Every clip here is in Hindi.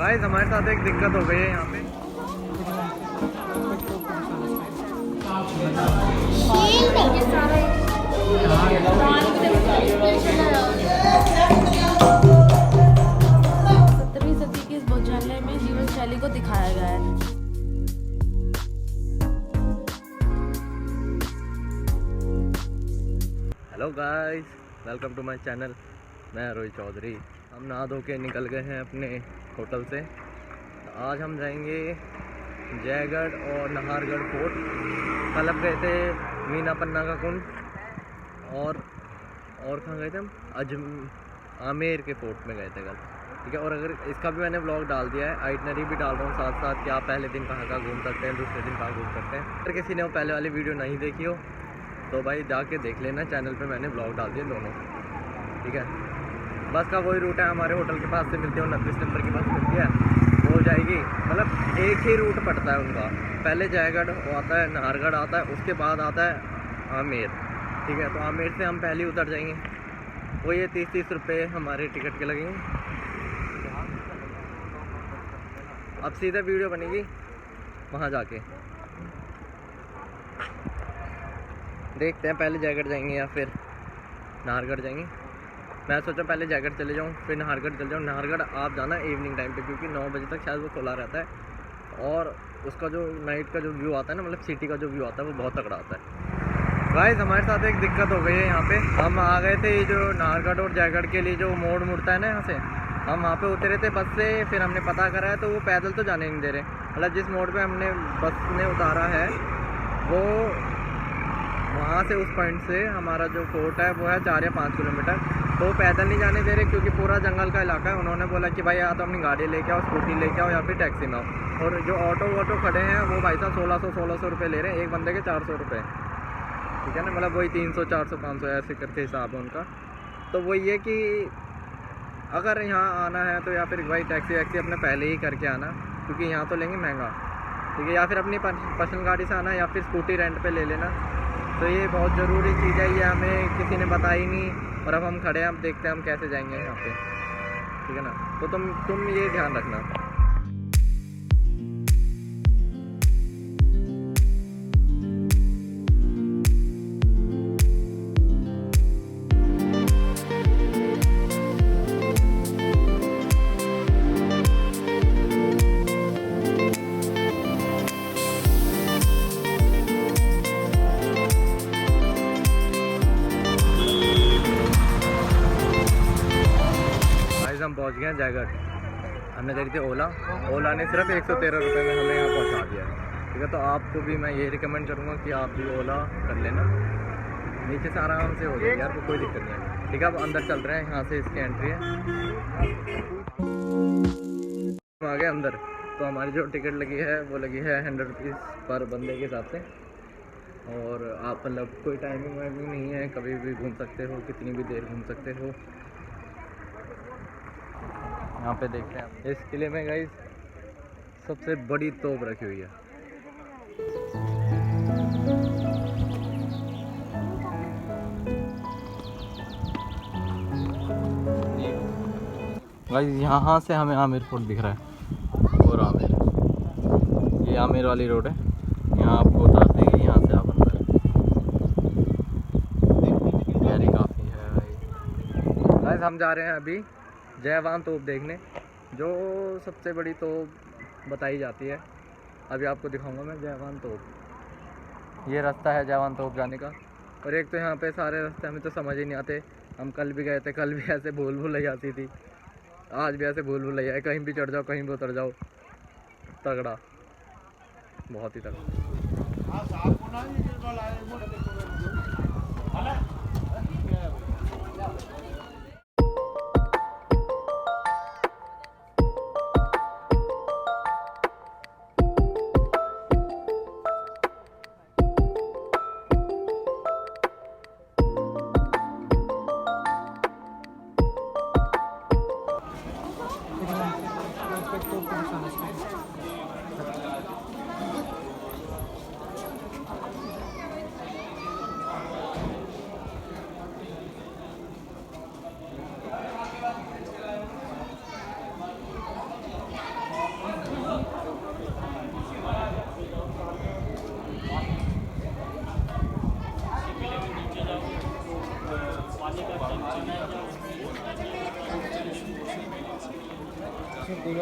गाइस हमारे साथ एक दिक्कत हो गई है यहाँ पे। सत्रहवीं सदी के इस भोजनालय में जीवन शैली को दिखाया गया है। Hello guys, welcome to my channel. मैं रोहित चौधरी। हम नहा धो के निकल गए हैं अपने होटल से। आज हम जाएंगे जयगढ़ और नाहरगढ़ फोर्ट। कल अब गए थे मीना पन्ना का कुंड और कहाँ गए थे हम? आमेर के फोर्ट में गए थे कल। ठीक है, और अगर इसका भी मैंने ब्लॉग डाल दिया है, आइटनरी भी डाल रहा हूँ साथ साथ कि आप पहले दिन कहाँ घूम सकते हैं, दूसरे दिन कहाँ घूम सकते हैं। अगर किसी ने वो पहले वाली वीडियो नहीं देखी हो तो भाई जाके देख लेना, चैनल पे मैंने ब्लॉग डाल दिए दोनों। ठीक है, बस का वही रूट है, हमारे होटल के पास से मिलती है, 29 नंबर की बस मिलती है, वो जाएगी। मतलब एक ही रूट पड़ता है उनका, पहले जयगढ़ आता है, नाहरगढ़ आता है, उसके बाद आता है आमेर। ठीक है, तो आमेर से हम पहले उतर जाएंगे। वो ये 30-30 रुपये हमारे टिकट के लगेंगे। अब सीधा वीडियो बनेगी वहाँ जाके, देखते हैं पहले जयगढ़ जाएंगे या फिर नाहरगढ़ जाएंगे। मैं सोचा पहले जयगढ़ चले जाऊँ फिर नाहरगढ़ चले जाऊँ। नाहरगढ़ आप जाना इवनिंग टाइम पे, क्योंकि 9 बजे तक शायद वो खुला रहता है और उसका जो नाइट का जो व्यू आता है ना, मतलब सिटी का जो व्यू आता है वो बहुत तगड़ा आता है। गाइस हमारे साथ एक दिक्कत हो गई है यहाँ पे। हम आ गए थे जो नाहरगढ़ और जयगढ़ के लिए जो मोड़ मुड़ता है ना, यहाँ से हम वहाँ पे उतरे थे बस से। फिर हमने पता करा है तो वो पैदल तो जाने नहीं दे रहे। मतलब जिस मोड़ पे हमने बस ने उतारा है वो वहाँ से, उस पॉइंट से हमारा जो फोर्ट है वो है 4 या 5 किलोमीटर। तो पैदल नहीं जाने दे रहे क्योंकि पूरा जंगल का इलाका है। उन्होंने बोला कि भाई या तो अपनी गाड़ी लेके आओ, स्कूटी लेके आओ या फिर टैक्सी में आओ। और जो ऑटो खड़े हैं वो भाई साहब 1600 रुपये ले रहे हैं, एक बंदे के 400 रुपये। ठीक है ना, मतलब वही 300, 400, 500 ऐसे करके हिसाब है उनका। तो वही है कि अगर यहाँ आना है तो या फिर भाई टैक्सी वैक्सी अपने पहले ही करके आना, क्योंकि यहाँ तो लेंगे महंगा। ठीक है, या फिर अपनी पर्सनल गाड़ी से आना या फिर स्कूटी रेंट पे ले लेना। तो ये बहुत ज़रूरी चीज़ है, ये हमें किसी ने बताई नहीं और अब हम खड़े हैं, अब देखते हैं हम कैसे जाएंगे यहाँ पे। ठीक है ना, तो तुम ये ध्यान रखना। हम पहुंच गए हैं जयगढ़। हमने करी थी ओला ने सिर्फ 113 रुपये में हमें यहाँ पहुंचा दिया है। ठीक है, तो आपको भी मैं ये रिकमेंड करूँगा कि आप भी ओला कर लेना, नीचे से आराम से हो जाएगा यार, कोई दिक्कत नहीं है। ठीक है, अब अंदर चल रहे हैं, यहाँ से इसकी एंट्री है। हम आ गए अंदर। तो हमारी जो टिकट लगी है वो लगी है 100 रुपीज़ पर बंदे के हिसाब से। और आप मतलब कोई टाइमिंग वाइमिंग नहीं है, कभी भी घूम सकते हो, कितनी भी देर घूम सकते हो। यहाँ पे देखते हैं इस किले में गाइस सबसे बड़ी तोप रखी हुई है। गाइस यहाँ से हमें आमेर फोर्ट दिख रहा है और आमेर, ये आमेर वाली रोड है, यहाँ आपको उतार देगी, यहाँ से आप अंदर। तैयारी काफ़ी है गाइस। हम जा रहे हैं अभी जयवान तोप देखने, जो सबसे बड़ी तोप बताई जाती है। अभी आपको दिखाऊंगा मैं जयवान तोप। ये रास्ता है जयवान तोप जाने का। और एक तो यहाँ पे सारे रास्ते हमें तो समझ ही नहीं आते। हम कल भी गए थे, कल भी ऐसे भूल भुलैया आती थी, आज भी ऐसे भूल भुलैया है, कहीं भी चढ़ जाओ कहीं भी उतर जाओ, तगड़ा, बहुत ही तगड़ा।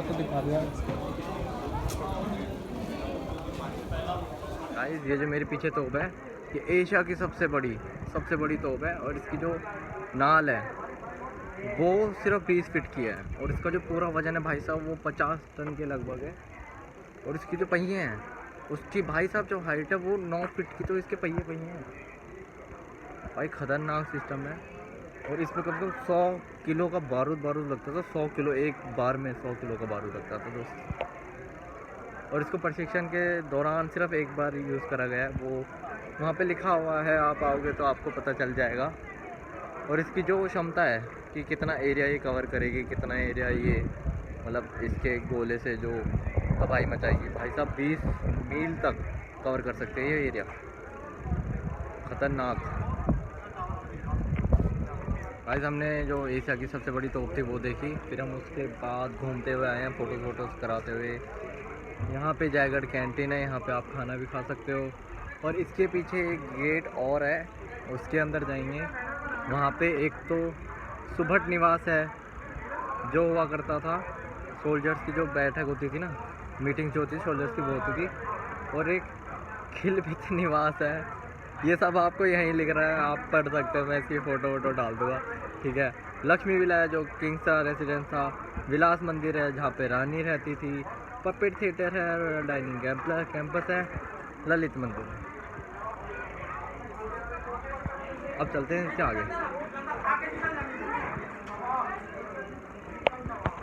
तो दिखा दिया गाइस, ये जो मेरे पीछे तोप है ये एशिया की सबसे बड़ी तोप है और इसकी जो नाल है वो सिर्फ 20 फीट की है और इसका जो पूरा वजन है भाई साहब वो 50 टन के लगभग है। और इसकी जो पहिए हैं उसकी भाई साहब जो हाइट है वो 9 फीट की, तो इसके पहिए हैं भाई, खतरनाक सिस्टम है। और इसमें कम से कम 100 किलो का बारूद लगता था, 100 किलो एक बार में 100 किलो का बारूद लगता था दोस्त। और इसको प्रशिक्षण के दौरान सिर्फ एक बार यूज़ करा गया है, वो वहाँ पे लिखा हुआ है, आप आओगे तो आपको पता चल जाएगा। और इसकी जो क्षमता है कि कितना एरिया ये कवर करेगी, कितना एरिया ये मतलब इसके गोले से जो तबाही मचाएगी, भाई साहब 20 मील तक कवर कर सकते हैं ये एरिया, ख़तरनाक। गाइस, हमने जो एशिया की सबसे बड़ी तोप थी वो देखी, फिर हम उसके बाद घूमते हुए आए हैं फ़ोटोज़ कराते हुए। यहाँ पे जयगढ़ कैंटीन है, यहाँ पे आप खाना भी खा सकते हो। और इसके पीछे एक गेट और है, उसके अंदर जाएंगे, वहाँ पे एक तो सुभट निवास है जो हुआ करता था, सोल्जर्स की जो बैठक होती थी ना, मीटिंग जो होती थी सोल्जर्स की वो होती थी। और एक खिलभित निवास है, ये सब आपको यहीं लिख रहा है, आप पढ़ सकते हो, मैं इसकी फ़ोटो डाल दूँगा, ठीक है। लक्ष्मी विला है जो किंग्स का रेसिडेंस था, विलास मंदिर है जहाँ पे रानी रहती थी, पपेट थिएटर है, डाइनिंग कैंपस है, ललित मंदिर है। अब चलते हैं इसके आगे।